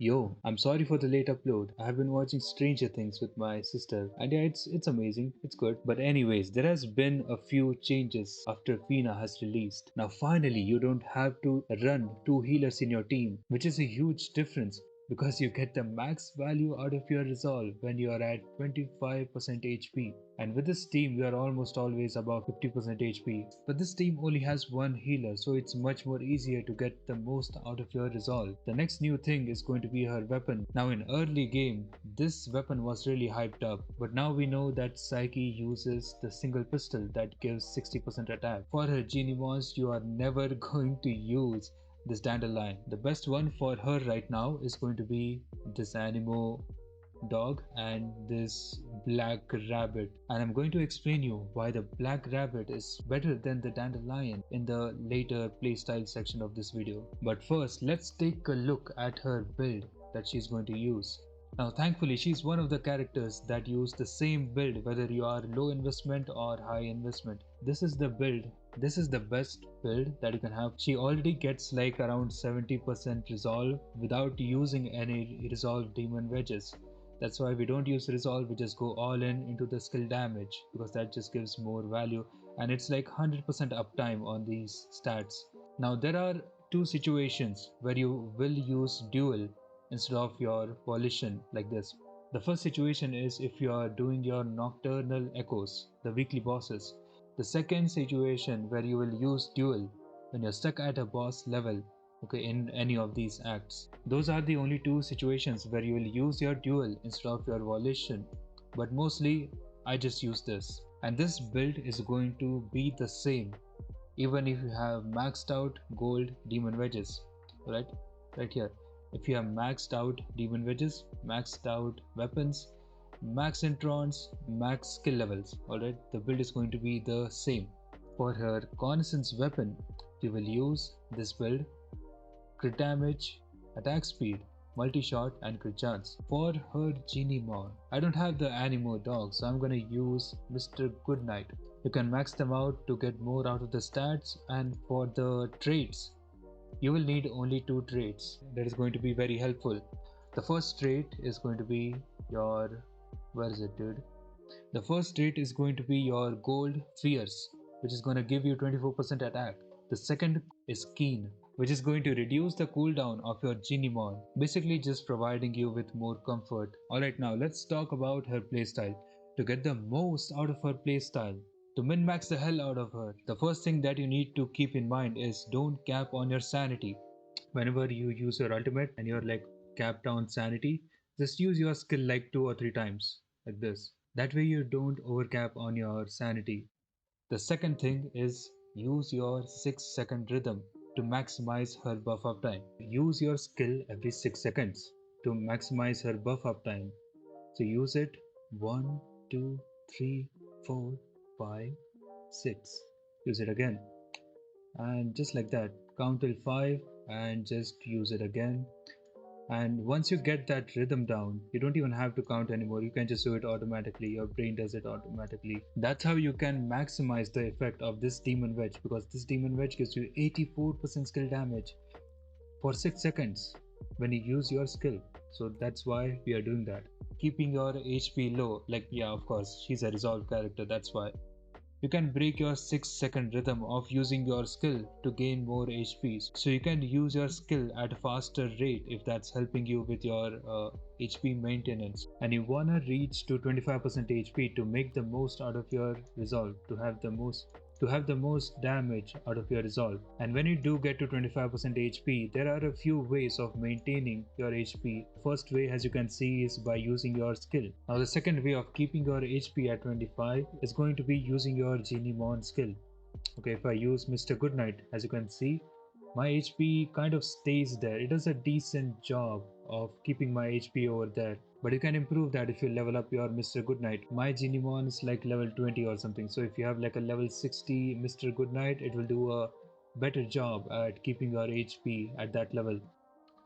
Yo, I'm sorry for the late upload. I have been watching Stranger Things with my sister, and yeah, it's amazing. It's good. But anyways, there has been a few changes after Fina has released. Now finally, you don't have to run two healers in your team, which is a huge difference because you get the max value out of your resolve when you are at 25% HP. And with this team, we are almost always above 50% HP. But this team only has one healer, so it's much more easier to get the most out of your resolve. The next new thing is going to be her weapon. Now in early game, this weapon was really hyped up, but now we know that Psyche uses the single pistol that gives 60% attack. For her Geniemons, you are never going to use this dandelion. The best one for her right now is going to be this Animo dog and this black rabbit, and I'm going to explain you why the black rabbit is better than the dandelion in the later playstyle section of this video. But first, let's take a look at her build that she's going to use. Now thankfully she's one of the characters that use the same build whether you are low investment or high investment. This is the build. This is the best build that you can have. She already gets like around 70% resolve without using any resolve demon wedges. That's why we don't use resolve, we just go all in into the skill damage because that just gives more value, and it's like 100% uptime on these stats. Now there are two situations where you will use dual instead of your volition like this. The first situation is if you are doing your nocturnal echoes, the weekly bosses. The second situation where you will use dual when you're stuck at a boss level, okay, in any of these acts. Those are the only two situations where you will use your dual instead of your volition, but mostly I just use this. And this build is going to be the same even if you have maxed out gold demon wedges, right? Right here. If you have maxed out demon wedges, maxed out weapons, max introns, max skill levels, alright, the build is going to be the same. For her connaissance weapon, you will use this build: crit damage, attack speed, multi-shot and crit chance. For her Geniemon, I don't have the Animo dog, so I'm gonna use Mr. Goodnight. You can max them out to get more out of the stats, and for the traits, you will need only two traits. That is going to be very helpful. The first trait is going to be your, where is it, dude? The first trait is going to be your gold fierce, which is going to give you 24% attack. The second is keen, which is going to reduce the cooldown of your Geniemon, basically just providing you with more comfort. Alright, now let's talk about her playstyle. To get the most out of her playstyle, to min-max the hell out of her, the first thing that you need to keep in mind is don't cap on your sanity. Whenever you use your ultimate and you're like capped on sanity, just use your skill like 2 or 3 times, like this. That way you don't overcap on your sanity. The second thing is use your 6 second rhythm to maximize her buff up time. Use your skill every 6 seconds to maximize her buff up time. So use it 1, 2, 3, 4, 5, 6. Use it again. And just like that, count till 5 and just use it again. And once you get that rhythm down, you don't even have to count anymore. You can just do it automatically. Your brain does it automatically. That's how you can maximize the effect of this Demon Wedge, because this Demon Wedge gives you 84% skill damage for 6 seconds when you use your skill. So that's why we are doing that. Keeping your HP low, like, yeah, of course, she's a resolved character, that's why. You can break your 6 second rhythm of using your skill to gain more HP. So you can use your skill at a faster rate if that's helping you with your HP maintenance. And you wanna reach to 25% HP to make the most out of your resolve, to have the most damage out of your resolve. And when you do get to 25% HP, there are a few ways of maintaining your HP. First way, as you can see, is by using your skill. Now the second way of keeping your HP at 25 is going to be using your Geniemon skill. Okay, if I use Mr. Goodnight, as you can see, my HP kind of stays there. It does a decent job of keeping my HP over there. But you can improve that if you level up your Mr. Goodnight. My Geniemon is like level 20 or something. So if you have like a level 60 Mr. Goodnight, it will do a better job at keeping your HP at that level.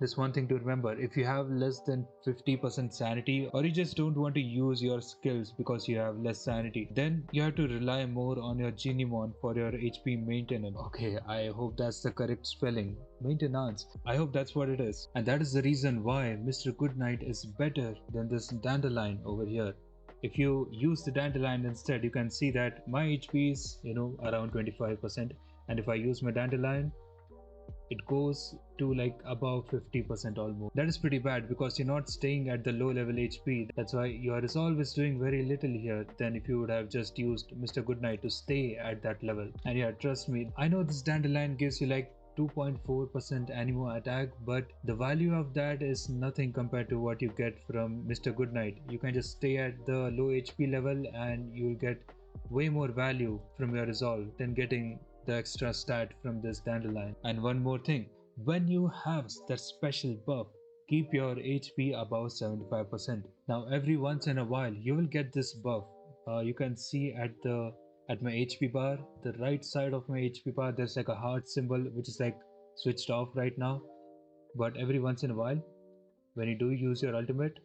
There's one thing to remember: if you have less than 50% sanity, or you just don't want to use your skills because you have less sanity, then you have to rely more on your Geniemon for your HP maintenance. Okay, I hope that's the correct spelling. Maintenance. I hope that's what it is. And that is the reason why Mr. Goodnight is better than this Dandelion over here. If you use the Dandelion instead, you can see that my HP is, around 25%. And if I use my Dandelion, it goes to like above 50% almost. That is pretty bad because you're not staying at the low level HP. That's why your resolve is doing very little here than if you would have just used Mr. Goodnight to stay at that level. And yeah, trust me, I know this Dandelion gives you like 2.4% animo attack, but the value of that is nothing compared to what you get from Mr. Goodnight. You can just stay at the low HP level and you'll get way more value from your resolve than getting the extra stat from this Dandelion. And one more thing, when you have that special buff, keep your HP above 75%. Now every once in a while you will get this buff. You can see at my HP bar, the right side of my HP bar, there's like a heart symbol which is like switched off right now. But every once in a while, when you do use your ultimate,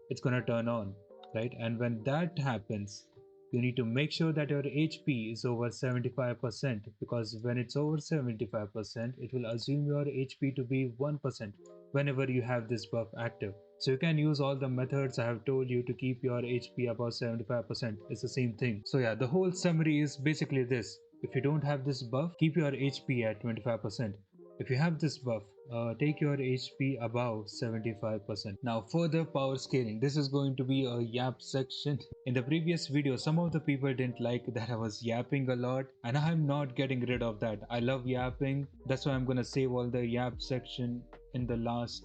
it's gonna turn on, right? And when that happens, you need to make sure that your HP is over 75%, because when it's over 75%, it will assume your HP to be 1% whenever you have this buff active. So you can use all the methods I have told you to keep your HP above 75%. It's the same thing. So yeah, the whole summary is basically this. If you don't have this buff, keep your HP at 25%. If you have this buff, take your HP above 75%. Now further power scaling. This is going to be a yap section. In the previous video, some of the people didn't like that I was yapping a lot, and I'm not getting rid of that. I love yapping. That's why I'm gonna save all the yap section in the last,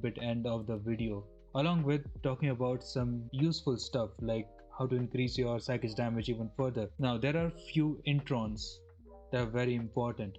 bit end of the video, along with talking about some useful stuff like how to increase your psychic damage even further. Now there are few introns that are very important.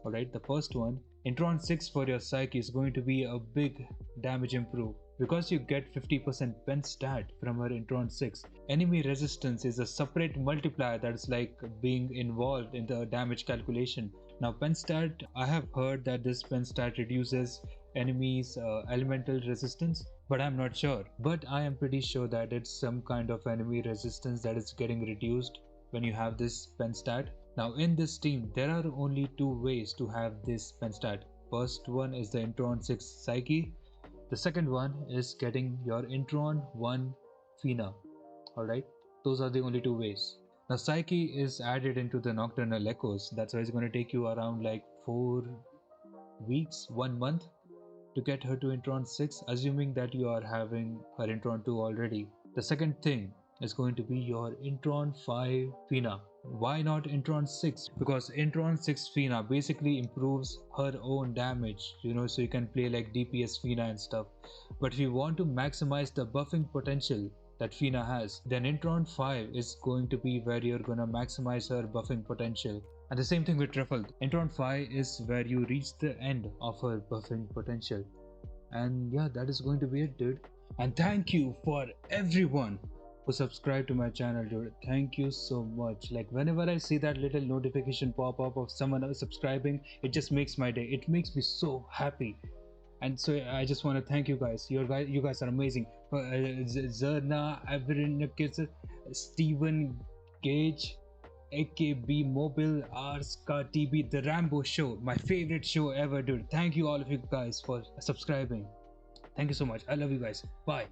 Alright, the first one, Intron 6 for your Psyche is going to be a big damage improve. Because you get 50% pen stat from her Intron 6, enemy resistance is a separate multiplier that is like being involved in the damage calculation. Now pen stat, I have heard that this pen stat reduces enemies elemental resistance, but I'm not sure. But I am pretty sure that it's some kind of enemy resistance that is getting reduced when you have this pen stat. Now in this team, there are only two ways to have this pen stat. First one is the Intron 6 Psyche. The second one is getting your Intron 1 Fina. Alright, those are the only two ways. Now Psyche is added into the Nocturnal Echoes. That's why it's going to take you around like 4 weeks, 1 month to get her to Intron 6, assuming that you are having her Intron 2 already. The second thing is going to be your Intron 5 Fina. Why not Intron 6? Because Intron 6 Fina basically improves her own damage, so you can play like DPS Fina and stuff. But if you want to maximize the buffing potential that Fina has, then Intron 5 is going to be where you're gonna maximize her buffing potential. And the same thing with Truffle. Intron 5 is where you reach the end of her buffing potential. And yeah, that is going to be it, dude. And thank you for everyone who subscribe to my channel, dude. Thank you so much. Like whenever I see that little notification pop up of someone else subscribing, it just makes my day. It makes me so happy. And so I just want to thank you guys. You guys are amazing. Zerna, Averinikis, Stephen Gage, AKB Mobile, Arska TB, The Rambo Show, my favorite show ever, dude. Thank you all of you guys for subscribing. Thank you so much. I love you guys. Bye.